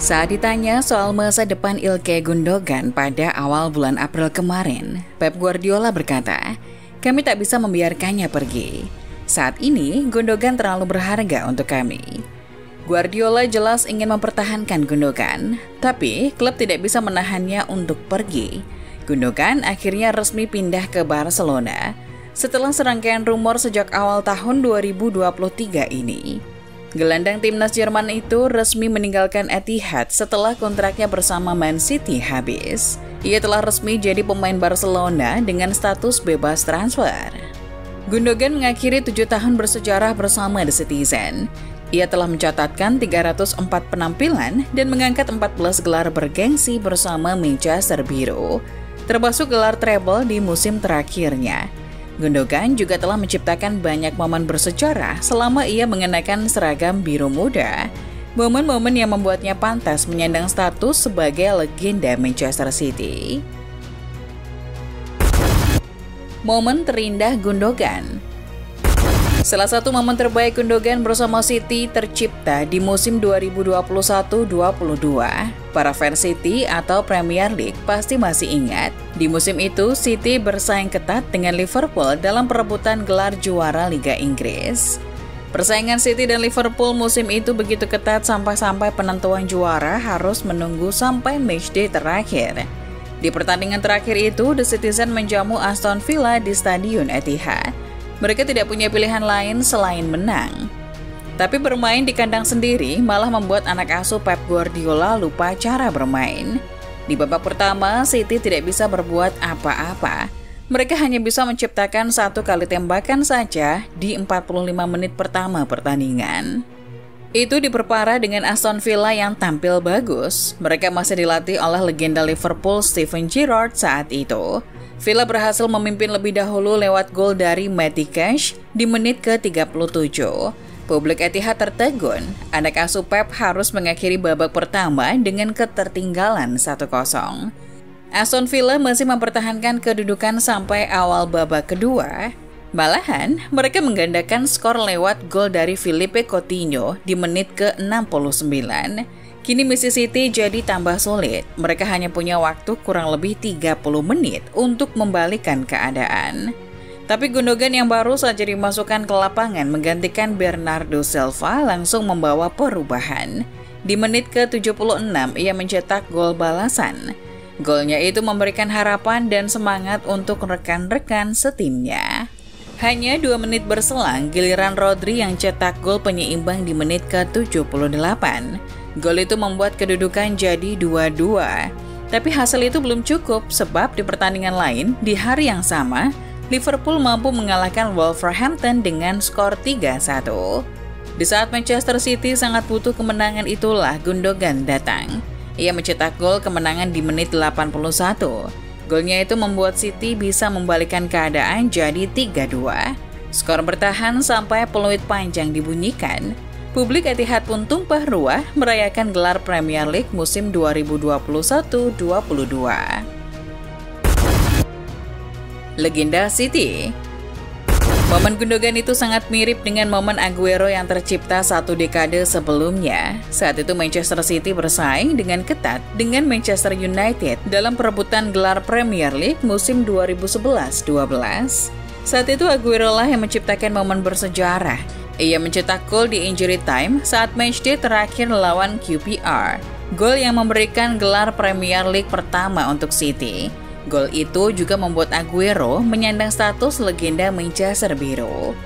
Saat ditanya soal masa depan Ilkay Gundogan pada awal bulan April kemarin, Pep Guardiola berkata, "Kami tak bisa membiarkannya pergi. Saat ini, Gundogan terlalu berharga untuk kami." Guardiola jelas ingin mempertahankan Gundogan, tapi klub tidak bisa menahannya untuk pergi. Gundogan akhirnya resmi pindah ke Barcelona setelah serangkaian rumor sejak awal tahun 2023 ini. Gelandang timnas Jerman itu resmi meninggalkan Etihad setelah kontraknya bersama Man City habis. Ia telah resmi jadi pemain Barcelona dengan status bebas transfer. Gundogan mengakhiri 7 tahun bersejarah bersama The Citizen. Ia telah mencatatkan 304 penampilan dan mengangkat 14 gelar bergengsi bersama Manchester Biru, termasuk gelar treble di musim terakhirnya. Gundogan juga telah menciptakan banyak momen bersejarah selama ia mengenakan seragam biru muda. Momen-momen yang membuatnya pantas menyandang status sebagai legenda Manchester City. Momen terindah Gundogan. Salah satu momen terbaik Gundogan bersama City tercipta di musim 2021-22. Para fans City atau Premier League pasti masih ingat, di musim itu City bersaing ketat dengan Liverpool dalam perebutan gelar juara Liga Inggris. Persaingan City dan Liverpool musim itu begitu ketat sampai-sampai penentuan juara harus menunggu sampai matchday terakhir. Di pertandingan terakhir itu, The Citizen menjamu Aston Villa di Stadion Etihad. Mereka tidak punya pilihan lain selain menang. Tapi bermain di kandang sendiri malah membuat anak asuh Pep Guardiola lupa cara bermain. Di babak pertama, City tidak bisa berbuat apa-apa. Mereka hanya bisa menciptakan 1 kali tembakan saja di 45 menit pertama pertandingan. Itu diperparah dengan Aston Villa yang tampil bagus. Mereka masih dilatih oleh legenda Liverpool Steven Gerrard saat itu. Villa berhasil memimpin lebih dahulu lewat gol dari Matty Cash di menit ke-37. Publik Etihad tertegun. Anak asuh Pep harus mengakhiri babak pertama dengan ketertinggalan 1-0. Aston Villa masih mempertahankan kedudukan sampai awal babak kedua. Malahan, mereka menggandakan skor lewat gol dari Philippe Coutinho di menit ke-69. Kini misi City jadi tambah sulit. Mereka hanya punya waktu kurang lebih 30 menit untuk membalikkan keadaan. Tapi Gundogan yang baru saja dimasukkan ke lapangan menggantikan Bernardo Silva langsung membawa perubahan. Di menit ke-76 ia mencetak gol balasan. Golnya itu memberikan harapan dan semangat untuk rekan-rekan setimnya. Hanya 2 menit berselang, giliran Rodri yang cetak gol penyeimbang di menit ke-78. Gol itu membuat kedudukan jadi 2-2. Tapi hasil itu belum cukup sebab di pertandingan lain di hari yang sama, Liverpool mampu mengalahkan Wolverhampton dengan skor 3-1. Di saat Manchester City sangat butuh kemenangan itulah Gundogan datang. Ia mencetak gol kemenangan di menit 81. Golnya itu membuat City bisa membalikkan keadaan jadi 3-2. Skor bertahan sampai peluit panjang dibunyikan. Publik Etihad pun tumpah ruah merayakan gelar Premier League musim 2021-22. Legenda City. Momen Gundogan itu sangat mirip dengan momen Aguero yang tercipta 1 dekade sebelumnya. Saat itu Manchester City bersaing dengan ketat dengan Manchester United dalam perebutan gelar Premier League musim 2011-12. Saat itu Aguero lah yang menciptakan momen bersejarah. Ia mencetak gol di injury time saat matchday terakhir lawan QPR. Gol yang memberikan gelar Premier League pertama untuk City. Gol itu juga membuat Aguero menyandang status legenda Manchester Biru.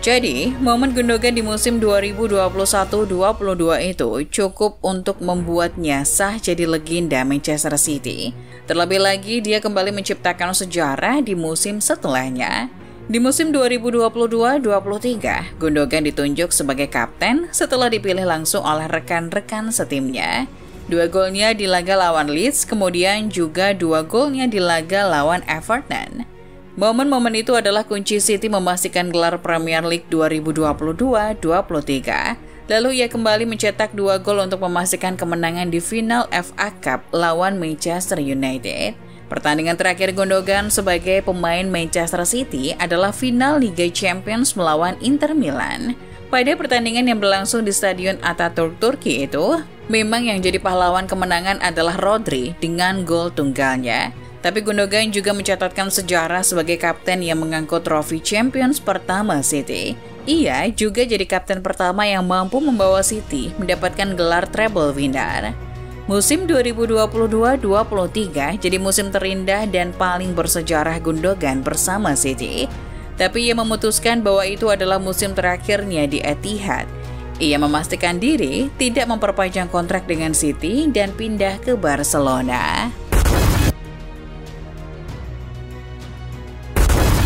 Jadi, momen Gundogan di musim 2021-22 itu cukup untuk membuatnya sah jadi legenda Manchester City. Terlebih lagi, dia kembali menciptakan sejarah di musim setelahnya. Di musim 2022-23, Gundogan ditunjuk sebagai kapten setelah dipilih langsung oleh rekan-rekan setimnya. 2 golnya di laga lawan Leeds, kemudian juga 2 golnya di laga lawan Everton. Momen-momen itu adalah kunci City memastikan gelar Premier League 2022-23. Lalu ia kembali mencetak 2 gol untuk memastikan kemenangan di final FA Cup lawan Manchester United. Pertandingan terakhir Gundogan sebagai pemain Manchester City adalah final Liga Champions melawan Inter Milan. Pada pertandingan yang berlangsung di Stadion Ataturk, Turki itu, memang yang jadi pahlawan kemenangan adalah Rodri dengan gol tunggalnya. Tapi Gundogan juga mencatatkan sejarah sebagai kapten yang mengangkut trofi Champions pertama City. Ia juga jadi kapten pertama yang mampu membawa City mendapatkan gelar treble winner. Musim 2022-23 jadi musim terindah dan paling bersejarah Gundogan bersama City. Tapi ia memutuskan bahwa itu adalah musim terakhirnya di Etihad. Ia memastikan diri tidak memperpanjang kontrak dengan City dan pindah ke Barcelona.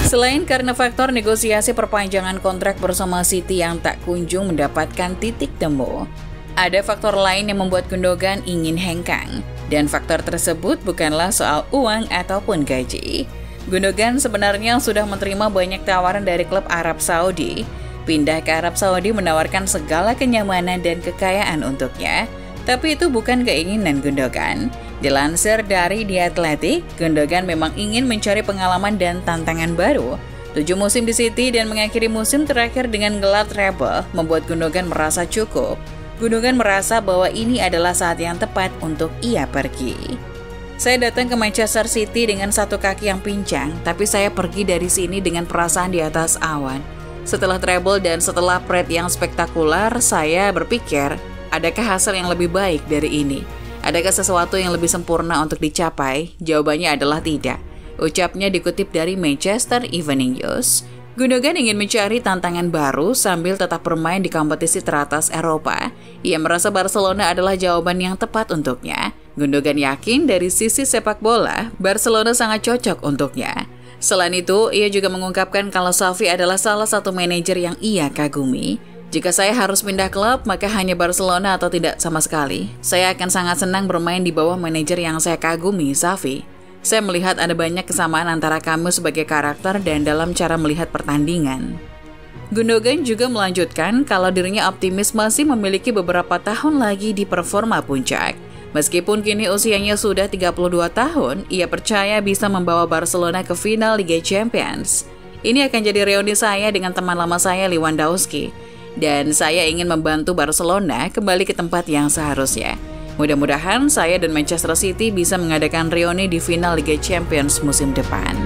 Selain karena faktor negosiasi perpanjangan kontrak bersama City yang tak kunjung mendapatkan titik temu, ada faktor lain yang membuat Gundogan ingin hengkang. Dan faktor tersebut bukanlah soal uang ataupun gaji. Gundogan sebenarnya sudah menerima banyak tawaran dari klub Arab Saudi. Pindah ke Arab Saudi menawarkan segala kenyamanan dan kekayaan untuknya. Tapi itu bukan keinginan Gundogan. Dilansir dari The Athletic, Gundogan memang ingin mencari pengalaman dan tantangan baru. 7 musim di City dan mengakhiri musim terakhir dengan gelar treble membuat Gundogan merasa cukup. Gundogan merasa bahwa ini adalah saat yang tepat untuk ia pergi. Saya datang ke Manchester City dengan satu kaki yang pincang, tapi saya pergi dari sini dengan perasaan di atas awan. Setelah treble dan setelah Pred yang spektakuler, saya berpikir, adakah hasil yang lebih baik dari ini? Adakah sesuatu yang lebih sempurna untuk dicapai? Jawabannya adalah tidak. Ucapnya dikutip dari Manchester Evening News. Gundogan ingin mencari tantangan baru sambil tetap bermain di kompetisi teratas Eropa. Ia merasa Barcelona adalah jawaban yang tepat untuknya. Gundogan yakin dari sisi sepak bola, Barcelona sangat cocok untuknya. Selain itu, ia juga mengungkapkan kalau Xavi adalah salah satu manajer yang ia kagumi. Jika saya harus pindah klub, maka hanya Barcelona atau tidak sama sekali. Saya akan sangat senang bermain di bawah manajer yang saya kagumi, Xavi. Saya melihat ada banyak kesamaan antara kami sebagai karakter dan dalam cara melihat pertandingan. Gundogan juga melanjutkan kalau dirinya optimis masih memiliki beberapa tahun lagi di performa puncak. Meskipun kini usianya sudah 32 tahun, ia percaya bisa membawa Barcelona ke final Liga Champions. Ini akan jadi reuni saya dengan teman lama saya Lewandowski. Dan saya ingin membantu Barcelona kembali ke tempat yang seharusnya. Mudah-mudahan saya dan Manchester City bisa mengadakan reuni di final Liga Champions musim depan.